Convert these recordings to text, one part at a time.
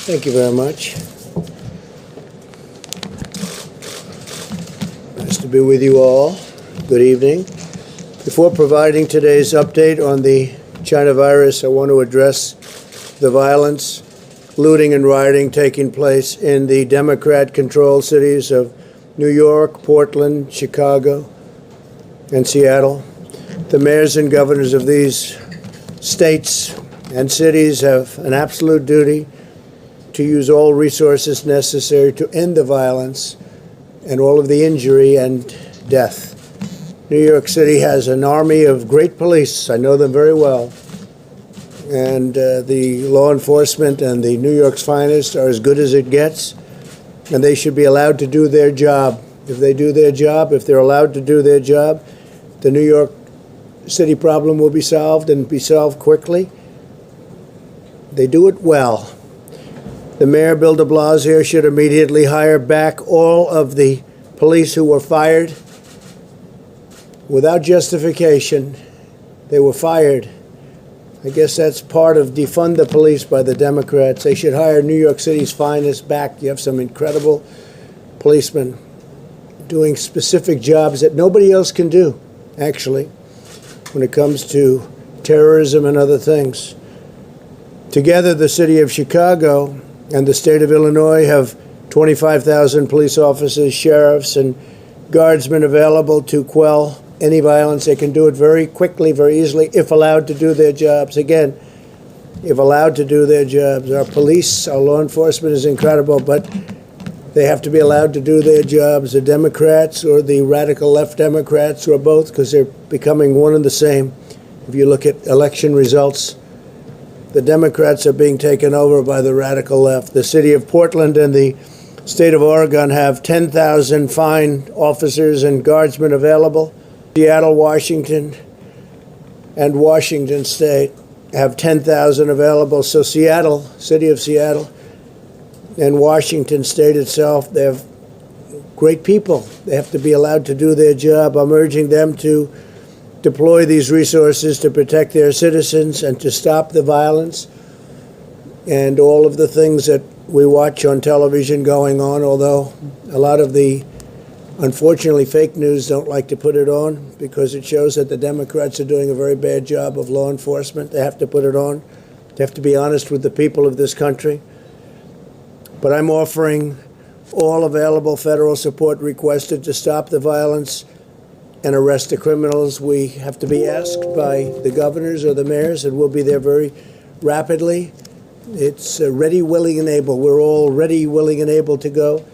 Thank you very much. Nice to be with you all. Good evening. Before providing today's update on the China virus, I want to address the violence, looting, and rioting taking place in the Democrat-controlled cities of New York, Portland, Chicago, and Seattle. The mayors and governors of these states and cities have an absolute duty to use all resources necessary to end the violence and all of the injury and death. New York City has an army of great police. I know them very well. And the law enforcement and the New York's finest are as good as it gets, and they should be allowed to do their job. If they do their job, if they're allowed to do their job, the New York City problem will be solved and be solved quickly. They do it well. The mayor, Bill de Blasio, should immediately hire back all of the police who were fired without justification. They were fired. I guess that's part of defund the police by the Democrats. They should hire New York City's finest back. You have some incredible policemen doing specific jobs that nobody else can do, actually, when it comes to terrorism and other things. Together, the city of Chicago and the state of Illinois have 25,000 police officers, sheriffs, and guardsmen available to quell any violence. They can do it very quickly, very easily, if allowed to do their jobs. Again, if allowed to do their jobs. Our police, our law enforcement is incredible, but they have to be allowed to do their jobs. The Democrats or the radical left Democrats, or both, because they're becoming one and the same. If you look at election results, the Democrats are being taken over by the radical left. The city of Portland and the state of Oregon have 10,000 fine officers and guardsmen available. Seattle, Washington, and Washington State have 10,000 available. So Seattle, city of Seattle, and Washington State itself, they have great people. They have to be allowed to do their job. I'm urging them to deploy these resources to protect their citizens and to stop the violence and all of the things that we watch on television going on, although a lot of the, unfortunately, fake news don't like to put it on because it shows that the Democrats are doing a very bad job of law enforcement. They have to put it on. They have to be honest with the people of this country. But I'm offering all available federal support requested to stop the violence and arrest the criminals. We have to be asked by the governors or the mayors, and we'll be there very rapidly. It's ready, willing, and able. We're all ready, willing, and able to go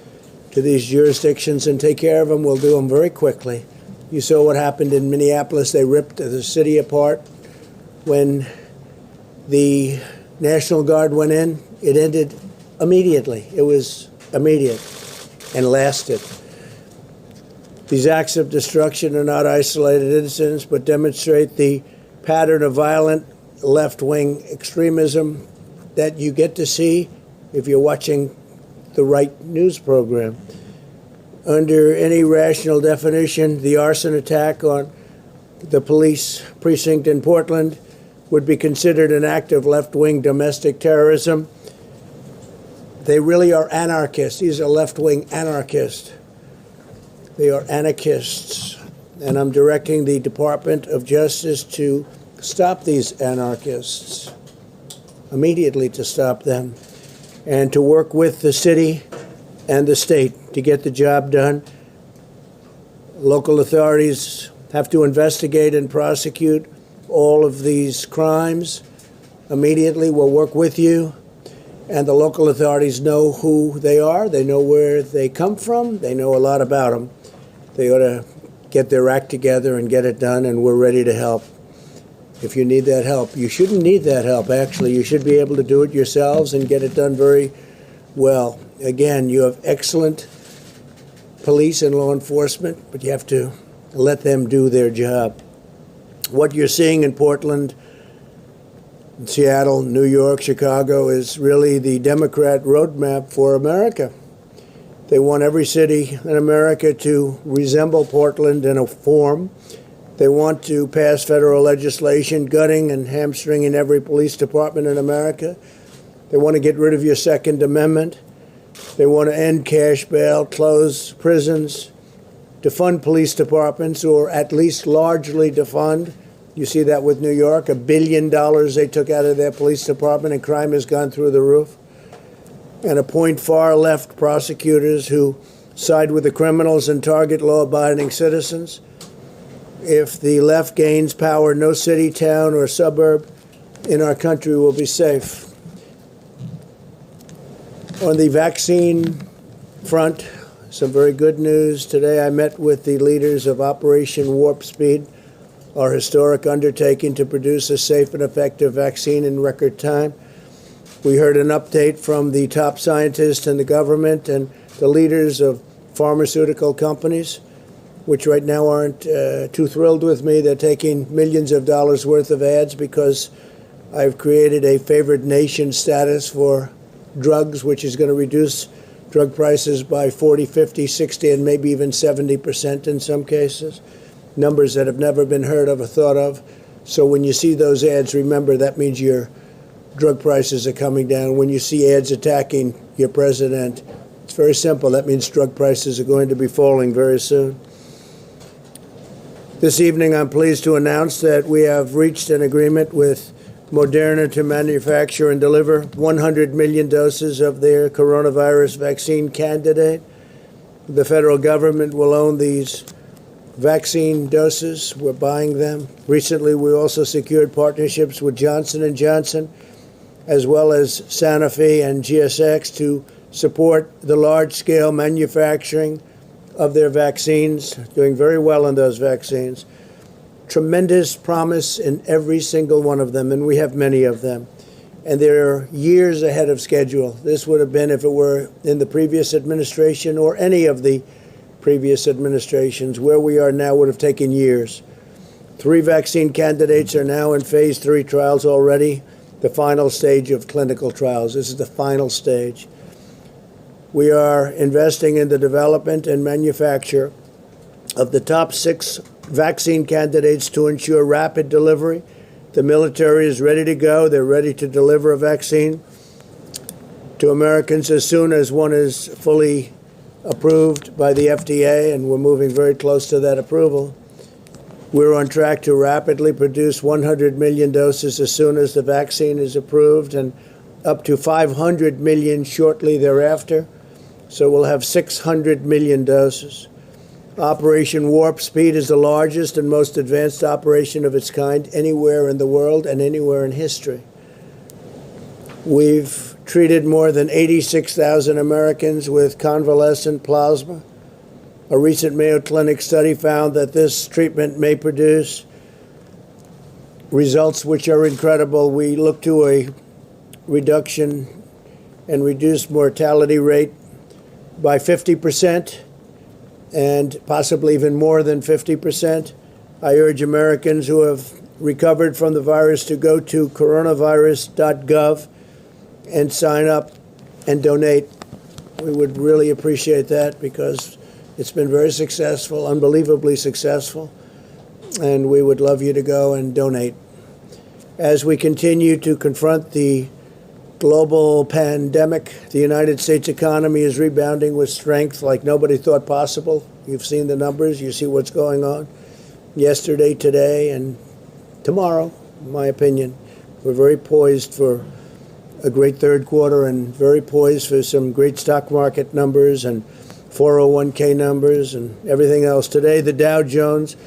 to these jurisdictions and take care of them. We'll do them very quickly. You saw what happened in Minneapolis. They ripped the city apart. When the National Guard went in, it ended immediately. It was immediate and lasted. These acts of destruction are not isolated incidents, but demonstrate the pattern of violent left-wing extremism that you get to see if you're watching the right news program. Under any rational definition, the arson attack on the police precinct in Portland would be considered an act of left-wing domestic terrorism. They really are anarchists. These are left-wing anarchists. They are anarchists, and I'm directing the Department of Justice to stop these anarchists, immediately to stop them, and to work with the city and the state to get the job done. Local authorities have to investigate and prosecute all of these crimes immediately. We'll work with you, and the local authorities know who they are. They know where they come from. They know a lot about them. They ought to get their act together and get it done, and we're ready to help. If you need that help, you shouldn't need that help, actually. You should be able to do it yourselves and get it done very well. Again, you have excellent police and law enforcement, but you have to let them do their job. What you're seeing in Portland, Seattle, New York, Chicago is really the Democrat roadmap for America. They want every city in America to resemble Portland in a form. They want to pass federal legislation gutting and hamstringing every police department in America. They want to get rid of your Second Amendment. They want to end cash bail, close prisons, defund police departments, or at least largely defund. You see that with New York, $1 billion they took out of their police department, and crime has gone through the roof. And appoint far-left prosecutors who side with the criminals and target law-abiding citizens. If the left gains power, no city, town, or suburb in our country will be safe. On the vaccine front, some very good news. Today I met with the leaders of Operation Warp Speed, our historic undertaking to produce a safe and effective vaccine in record time. We heard an update from the top scientists in the government and the leaders of pharmaceutical companies, which right now aren't too thrilled with me. They're taking millions of dollars worth of ads because I've created a favored nation status for drugs, which is going to reduce drug prices by 40, 50, 60, and maybe even 70% in some cases. Numbers that have never been heard of or thought of. So when you see those ads, remember that means your drug prices are coming down. When you see ads attacking your president, it's very simple. That means drug prices are going to be falling very soon. This evening, I'm pleased to announce that we have reached an agreement with Moderna to manufacture and deliver 100 million doses of their coronavirus vaccine candidate. The federal government will own these vaccine doses. We're buying them. Recently, we also secured partnerships with Johnson & Johnson, as well as Sanofi and GSX, to support the large-scale manufacturing of their vaccines, doing very well in those vaccines. Tremendous promise in every single one of them, and we have many of them. And they're years ahead of schedule. This would have been if it were in the previous administration or any of the previous administrations. Where we are now would have taken years. 3 vaccine candidates are now in phase 3 trials already, the final stage of clinical trials. This is the final stage. We are investing in the development and manufacture of the top 6 vaccine candidates to ensure rapid delivery. The military is ready to go. They're ready to deliver a vaccine to Americans as soon as one is fully approved by the FDA, and we're moving very close to that approval. We're on track to rapidly produce 100 million doses as soon as the vaccine is approved, and up to 500 million shortly thereafter. So we'll have 600 million doses. Operation Warp Speed is the largest and most advanced operation of its kind anywhere in the world and anywhere in history. We've treated more than 86,000 Americans with convalescent plasma. A recent Mayo Clinic study found that this treatment may produce results which are incredible. We look to a reduction and reduced mortality rate by 50%. And possibly even more than 50%. I urge Americans who have recovered from the virus to go to coronavirus.gov and sign up and donate. We would really appreciate that because it's been very successful, unbelievably successful, and we would love you to go and donate. As we continue to confront the global pandemic, the United States economy is rebounding with strength like nobody thought possible. You've seen the numbers. You see what's going on yesterday, today, and tomorrow, in my opinion. We're very poised for a great third quarter and very poised for some great stock market numbers and 401k numbers and everything else. Today, the Dow Jones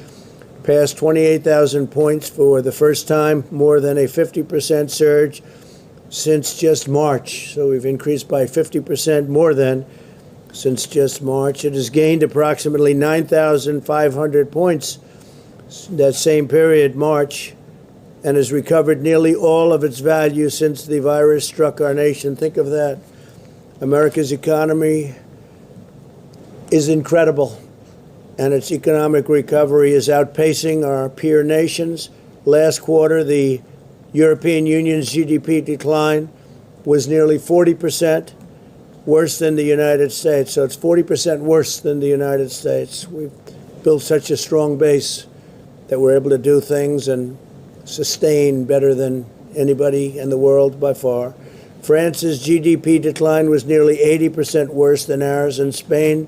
passed 28,000 points for the first time, more than a 50% surge since just March. So we've increased by 50% more than since just March. It has gained approximately 9,500 points that same period, March, and has recovered nearly all of its value since the virus struck our nation. Think of that. America's economy is incredible, and its economic recovery is outpacing our peer nations. Last quarter, the European Union's GDP decline was nearly 40% worse than the United States. So it's 40% worse than the United States. We've built such a strong base that we're able to do things and sustain better than anybody in the world by far. France's GDP decline was nearly 80% worse than ours, and Spain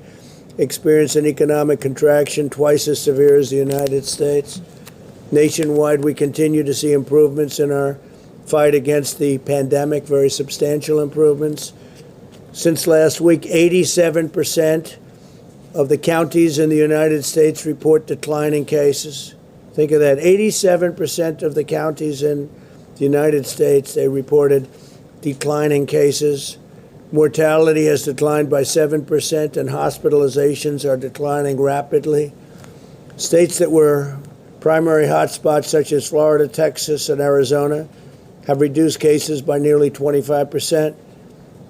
experienced an economic contraction twice as severe as the United States. Nationwide, we continue to see improvements in our fight against the pandemic, very substantial improvements. Since last week, 87% of the counties in the United States report declining cases. Think of that, 87% of the counties in the United States, they reported declining cases. Mortality has declined by 7%, and hospitalizations are declining rapidly. States that were primary hotspots, such as Florida, Texas, and Arizona, have reduced cases by nearly 25%.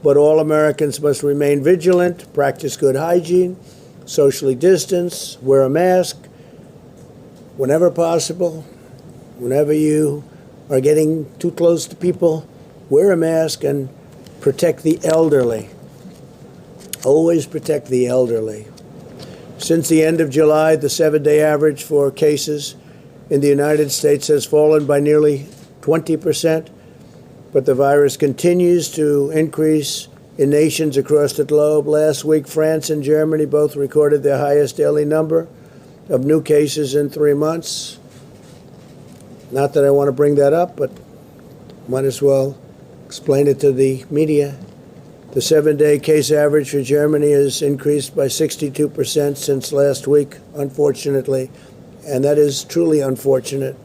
But all Americans must remain vigilant, practice good hygiene, socially distance, wear a mask whenever possible. Whenever you are getting too close to people, wear a mask and protect the elderly. Always protect the elderly. Since the end of July, the 7-day average for cases in the United States has fallen by nearly 20%, but the virus continues to increase in nations across the globe. Last week, France and Germany both recorded their highest daily number of new cases in 3 months. Not that I want to bring that up, but might as well explain it to the media. The 7-day case average for Germany has increased by 62% since last week, unfortunately, and that is truly unfortunate.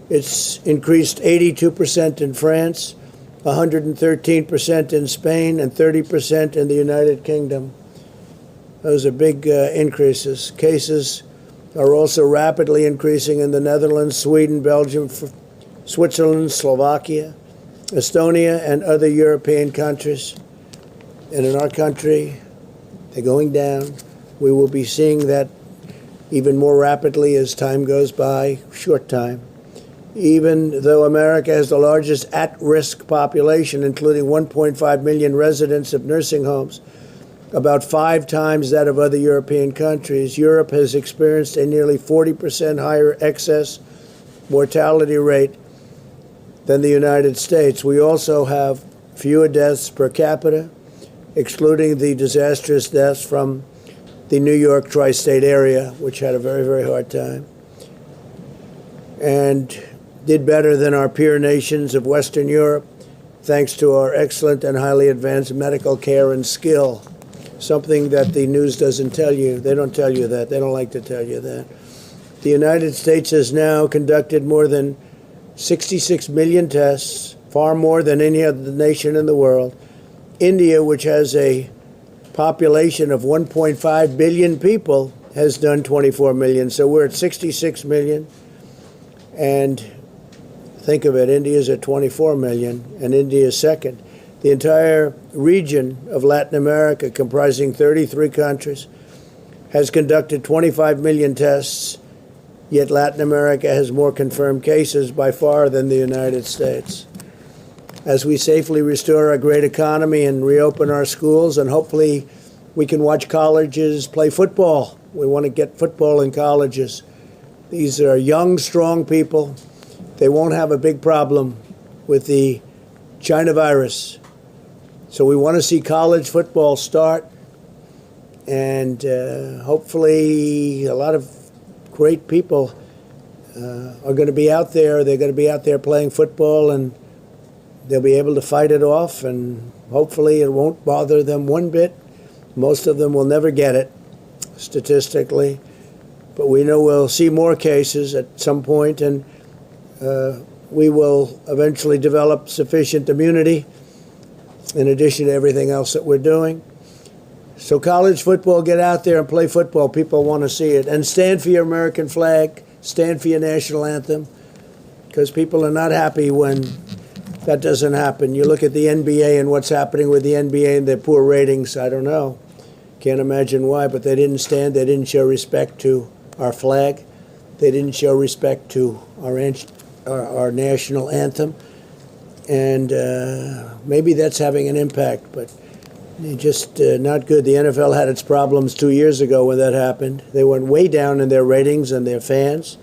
It's increased 82% in France, 113% in Spain, and 30% in the United Kingdom. Those are big increases. Cases are also rapidly increasing in the Netherlands, Sweden, Belgium, Switzerland, Slovakia, Estonia, and other European countries. And in our country, they're going down. We will be seeing that even more rapidly as time goes by, short time. Even though America has the largest at-risk population, including 1.5 million residents of nursing homes, about 5 times that of other European countries, Europe has experienced a nearly 40% higher excess mortality rate than the United States. We also have fewer deaths per capita, excluding the disastrous deaths from the New York tri-state area, which had a very, very hard time, and did better than our peer nations of Western Europe, thanks to our excellent and highly advanced medical care and skill, something that the news doesn't tell you. They don't tell you that. They don't like to tell you that. The United States has now conducted more than 66 million tests, far more than any other nation in the world. India, which has a population of 1.5 billion people, has done 24 million. So we're at 66 million. And think of it, India's at 24 million, and India is second. The entire region of Latin America, comprising 33 countries, has conducted 25 million tests, yet Latin America has more confirmed cases by far than the United States. As we safely restore our great economy and reopen our schools, and hopefully we can watch colleges play football. We want to get football in colleges. These are young, strong people. They won't have a big problem with the China virus. So we want to see college football start, and hopefully a lot of great people are going to be out there. They're going to be out there playing football, and they'll be able to fight it off, and hopefully it won't bother them one bit. Most of them will never get it, statistically. But we know we'll see more cases at some point, and we will eventually develop sufficient immunity in addition to everything else that we're doing. So college football, get out there and play football. People want to see it. And stand for your American flag, stand for your national anthem, because people are not happy when that doesn't happen. You look at the NBA and what's happening with the NBA and their poor ratings. I don't know. Can't imagine why, but they didn't stand. They didn't show respect to our flag. They didn't show respect to our national anthem. And maybe that's having an impact, but just not good. The NFL had its problems 2 years ago when that happened. They went way down in their ratings and their fans.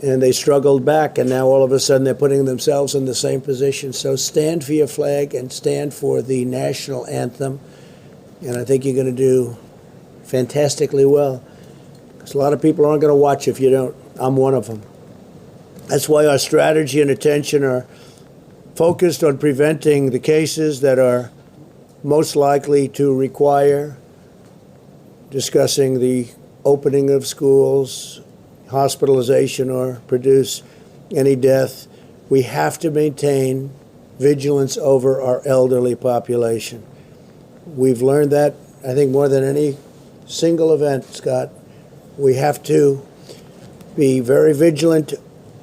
and they struggled back, and now all of a sudden they're putting themselves in the same position. So stand for your flag and stand for the national anthem, and I think you're going to do fantastically well. Because a lot of people aren't going to watch if you don't. I'm one of them. That's why our strategy and attention are focused on preventing the cases that are most likely to require discussing the opening of schools, hospitalization, or produce any death. We have to maintain vigilance over our elderly population. We've learned that, I think, more than any single event, Scott. We have to be very vigilant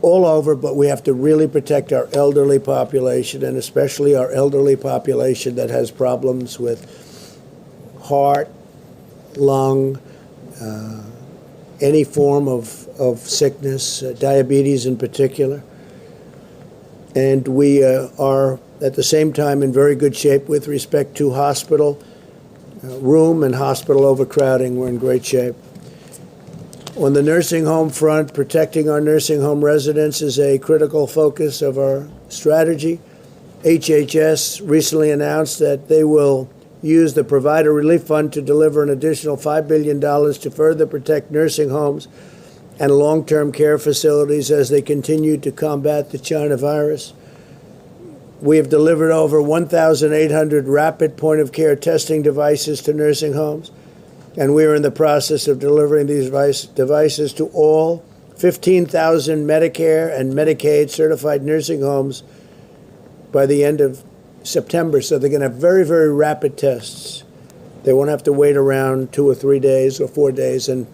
all over, but we have to really protect our elderly population, and especially our elderly population that has problems with heart, lung, any form of sickness, diabetes in particular. And we are at the same time in very good shape with respect to hospital room and hospital overcrowding. We're in great shape. On the nursing home front, protecting our nursing home residents is a critical focus of our strategy. HHS recently announced that they will use the Provider Relief Fund to deliver an additional $5 billion to further protect nursing homes and long-term care facilities as they continue to combat the China virus. We have delivered over 1,800 rapid point-of-care testing devices to nursing homes, and we are in the process of delivering these devices to all 15,000 Medicare and Medicaid certified nursing homes by the end of September. So they're going to have very, very rapid tests. They won't have to wait around 2 or 3 days or 4 days, and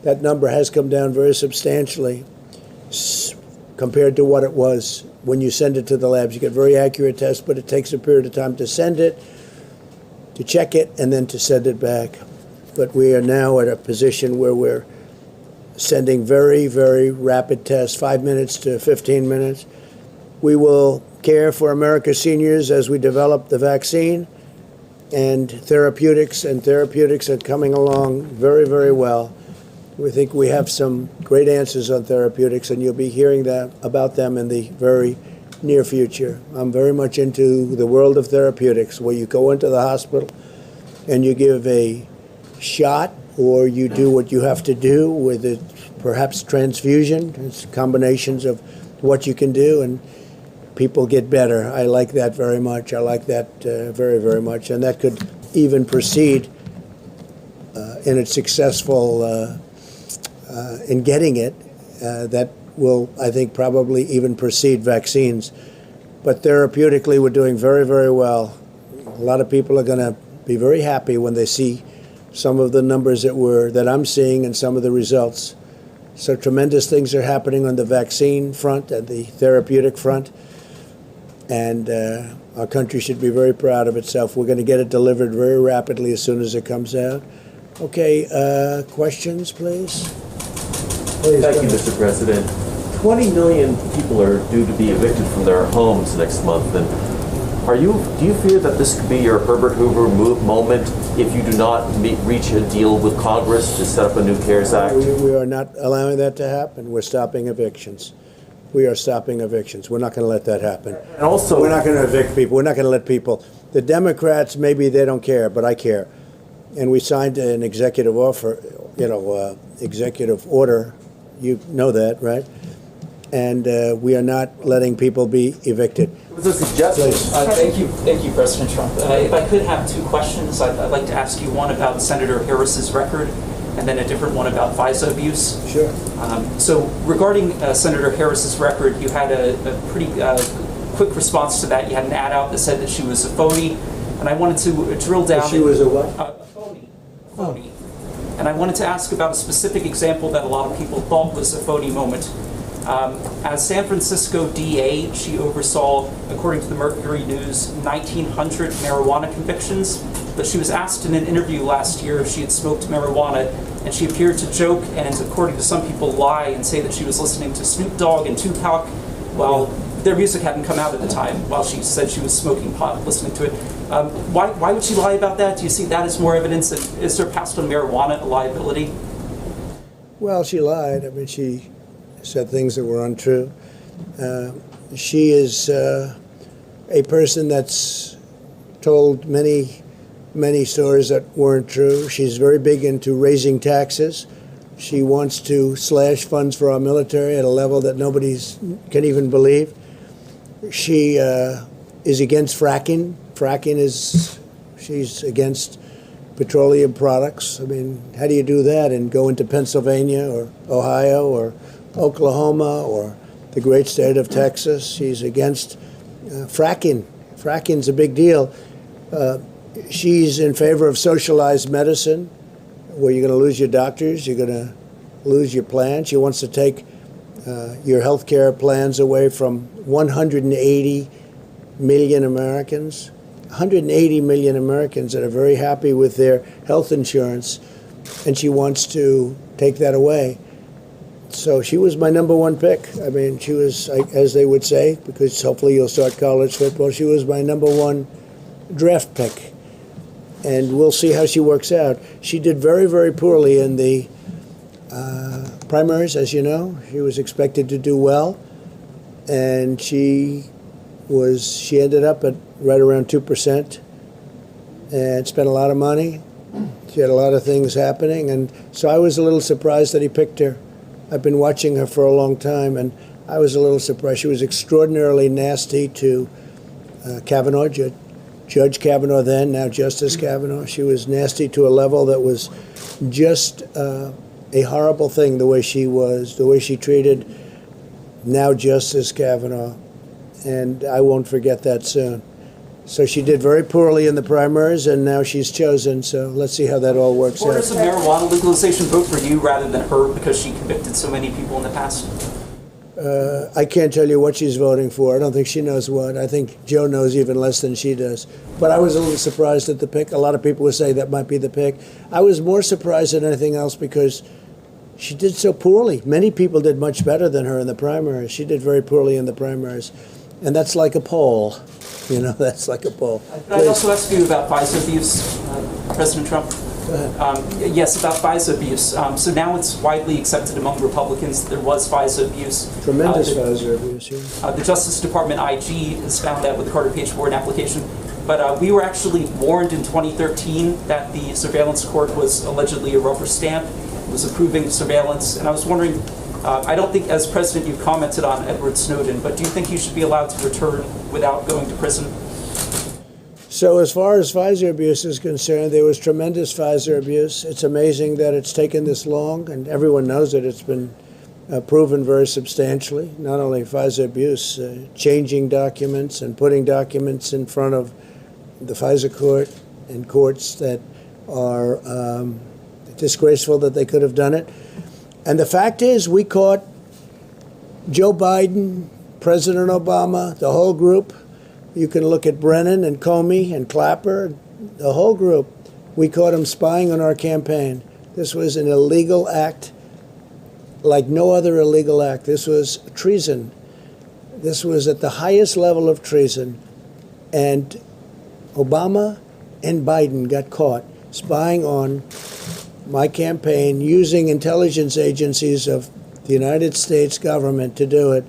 that number has come down very substantially compared to what it was when you send it to the labs. You get very accurate tests, but it takes a period of time to send it, to check it, and then to send it back. But we are now at a position where we're sending very, very rapid tests, 5 minutes to 15 minutes. We will care for America's seniors as we develop the vaccine and therapeutics are coming along very, very well. We think we have some great answers on therapeutics, and you'll be hearing about them in the very near future. I'm very much into the world of therapeutics, where you go into the hospital and you give a shot, or you do what you have to do with it, perhaps transfusion. It's combinations of what you can do, and people get better. I like that very much. I like that very, very much. And that could even proceed in its successful in getting it. That will, I think, probably even precede vaccines. But therapeutically, we're doing very, very well. A lot of people are going to be very happy when they see some of the numbers that I'm seeing and some of the results. So tremendous things are happening on the vaccine front and the therapeutic front. And our country should be very proud of itself. We're going to get it delivered very rapidly as soon as it comes out. Okay, questions, please? Thank you, Mr. President. 20 million people are due to be evicted from their homes next month. And do you fear that this could be your Herbert Hoover moment if you do not reach a deal with Congress to set up a new CARES Act? We are not allowing that to happen. We're stopping evictions. We are stopping evictions. We're not going to let that happen. And also, we're not going to evict people. We're not going to let people. The Democrats, maybe they don't care, but I care. And we signed an executive executive order. You know that, right? And we are not letting people be evicted. It was a suggestion. Thank you, President Trump. If I could have two questions, I'd like to ask you one about Senator Harris's record, and then a different one about FISA abuse. Sure. So regarding Senator Harris's record, you had a pretty quick response to that. You had an ad out that said that she was a phony, and I wanted to drill down. She was a what? A phony. Phony. And I wanted to ask about a specific example that a lot of people thought was a phony moment. As San Francisco DA, she oversaw, according to the Mercury News, 1,900 marijuana convictions. But she was asked in an interview last year if she had smoked marijuana, and she appeared to joke and, according to some people, lie and say that she was listening to Snoop Dogg and Tupac while their music hadn't come out at the time, while she said she was smoking pot, listening to it. Why would she lie about that? Do you see that as more evidence that is there passed on marijuana a liability? Well, she lied. I mean, she said things that were untrue. She is a person that's told many stories that weren't true. She's very big into raising taxes. She wants to slash funds for our military at a level that nobody can even believe. She is against fracking. She's against petroleum products. I mean, how do you do that and go into Pennsylvania or Ohio or Oklahoma or the great state of Texas? She's against fracking. Fracking's a big deal. She's in favor of socialized medicine, where you're going to lose your doctors, you're going to lose your plans. She wants to take your health care plans away from 180 million Americans. 180 million Americans that are very happy with their health insurance, and she wants to take that away. So she was my number one pick. I mean, she was, as they would say, because hopefully you'll start college football, she was my number one draft pick. And we'll see how she works out. She did very, very poorly in the primaries, as you know. She was expected to do well, and she ended up at right around 2% and spent a lot of money. She had a lot of things happening, and so I was a little surprised that he picked her. I've been watching her for a long time, and I was a little surprised. She was extraordinarily nasty to Kavanaugh, Judge Kavanaugh then, now Justice Kavanaugh. She was nasty to a level that was just a horrible thing, the way she treated now Justice Kavanaugh. And I won't forget that soon. So she did very poorly in the primaries, and now she's chosen. So let's see how that all works out. Does the marijuana legalization vote for you rather than her because she convicted so many people in the past? I can't tell you what she's voting for. I don't think she knows what. I think Joe knows even less than she does. But I was a little surprised at the pick. A lot of people would say that might be the pick. I was more surprised than anything else because she did so poorly. Many people did much better than her in the primaries. She did very poorly in the primaries. And that's like a poll. You know, that's like a poll. I'd also ask you about FISA abuse, President Trump. Go ahead. Yes, about FISA abuse. So now it's widely accepted among Republicans that there was FISA abuse. Tremendous FISA abuse, yeah. The Justice Department IG has found that with the Carter Page Warrant application. But we were actually warned in 2013 that the surveillance court was allegedly a rubber stamp. It was approving surveillance. And I was wondering, I don't think as president you've commented on Edward Snowden, but do you think he should be allowed to return without going to prison? So as far as FISA abuse is concerned, there was tremendous FISA abuse. It's amazing that it's taken this long, and everyone knows that it's been proven very substantially. Not only FISA abuse, changing documents and putting documents in front of the FISA court and courts that are disgraceful that they could have done it. And the fact is, we caught Joe Biden, President Obama, the whole group. You can look at Brennan and Comey and Clapper, the whole group. We caught them spying on our campaign. This was an illegal act like no other illegal act. This was treason. This was at the highest level of treason. And Obama and Biden got caught spying on my campaign using intelligence agencies of the United States government to do it,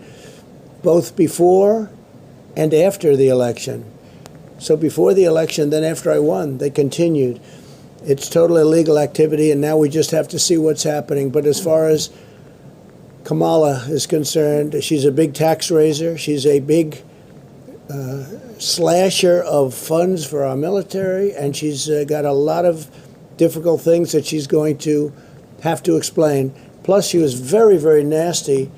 both before and after the election. So before the election, then after I won, they continued. It's total illegal activity, and now we just have to see what's happening. But as far as Kamala is concerned, she's a big tax raiser. She's a big slasher of funds for our military, and she's got a lot of difficult things that she's going to have to explain. Plus, she was very, very nasty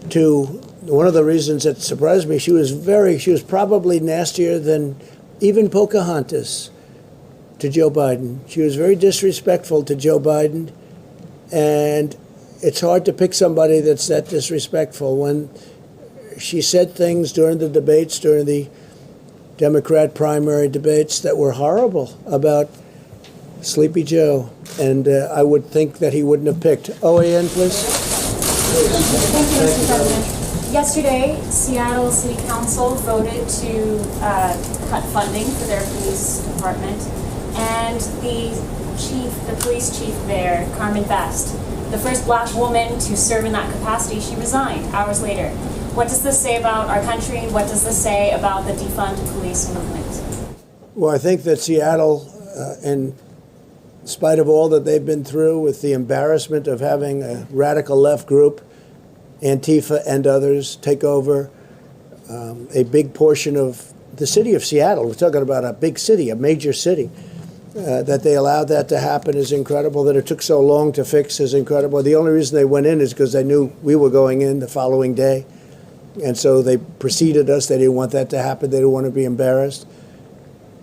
to, one of the reasons that surprised me, she was probably nastier than even Pocahontas to Joe Biden. She was very disrespectful to Joe Biden, and it's hard to pick somebody that's that disrespectful. When she said things during the debates, during the Democrat primary debates, that were horrible about Sleepy Joe, and I would think that he wouldn't have picked. OAN, please. Thank you, Mr. President. Yesterday, Seattle City Council voted to cut funding for their police department, and the police chief there, Carmen Best, the first black woman to serve in that capacity, she resigned hours later. What does this say about our country? What does this say about the defund police movement? Well, I think that Seattle, in spite of all that they've been through with the embarrassment of having a radical left group, Antifa and others, take over a big portion of the city of Seattle. We're talking about a big city, a major city. That they allowed that to happen is incredible. That it took so long to fix is incredible. The only reason they went in is because they knew we were going in the following day. And so they preceded us. They didn't want that to happen. They didn't want to be embarrassed.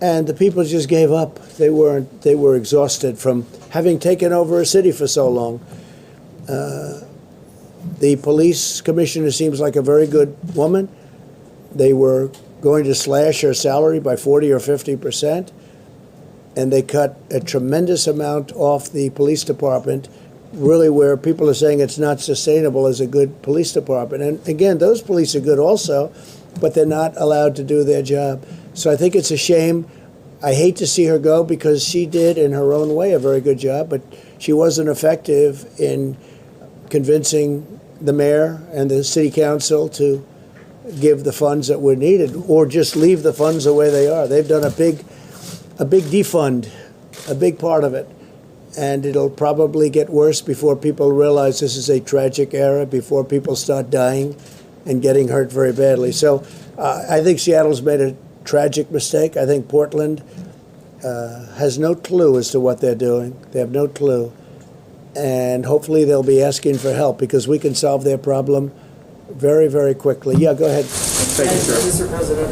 And the people just gave up. They were exhausted from having taken over a city for so long. The police commissioner seems like a very good woman. They were going to slash her salary by 40 or 50%. And they cut a tremendous amount off the police department, really where people are saying it's not sustainable as a good police department. And again, those police are good also, but they're not allowed to do their job. So I think it's a shame. I hate to see her go because she did, in her own way, a very good job, but she wasn't effective in convincing the mayor and the city council to give the funds that were needed or just leave the funds the way they are. They've done a big defund, a big part of it. And it'll probably get worse before people realize this is a tragic era, before people start dying and getting hurt very badly. So I think Seattle's made a tragic mistake. I think Portland has no clue as to what they're doing. They have no clue. And hopefully they'll be asking for help because we can solve their problem very, very quickly. Yeah, go ahead. Thank you, sir. Mr. President,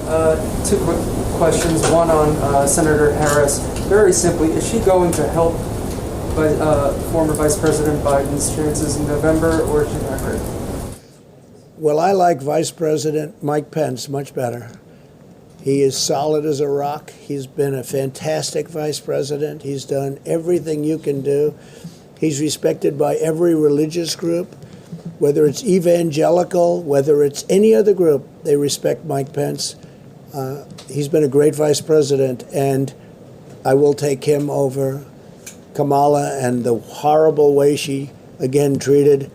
two quick questions. One on Senator Harris. Very simply, is she going to help former Vice President Biden's chances in November, or is she not hurt? Well, I like Vice President Mike Pence much better. He is solid as a rock. He's been a fantastic vice president. He's done everything you can do. He's respected by every religious group, whether it's evangelical, whether it's any other group, they respect Mike Pence. He's been a great vice president, and I will take him over Kamala and the horrible way she, again, treated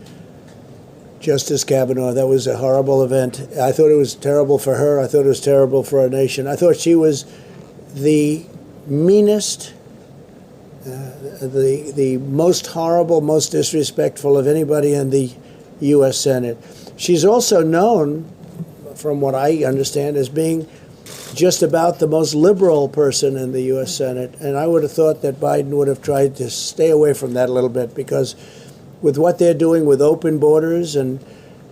Justice Kavanaugh. That was a horrible event. I thought it was terrible for her. I thought it was terrible for our nation. I thought she was the meanest, the most horrible, most disrespectful of anybody in the U.S. Senate. She's also known, from what I understand, as being just about the most liberal person in the U.S. Senate. And I would have thought that Biden would have tried to stay away from that a little bit, because with what they're doing with open borders and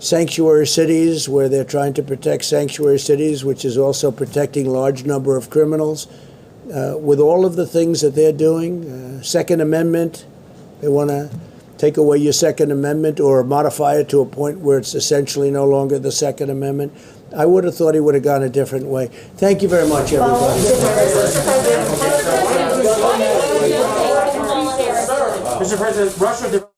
sanctuary cities, where they're trying to protect sanctuary cities, which is also protecting large number of criminals, with all of the things that they're doing, Second Amendment, they want to take away your Second Amendment or modify it to a point where it's essentially no longer the Second Amendment. I would have thought he would have gone a different way. Thank you very much, everybody. Mr. President, Russia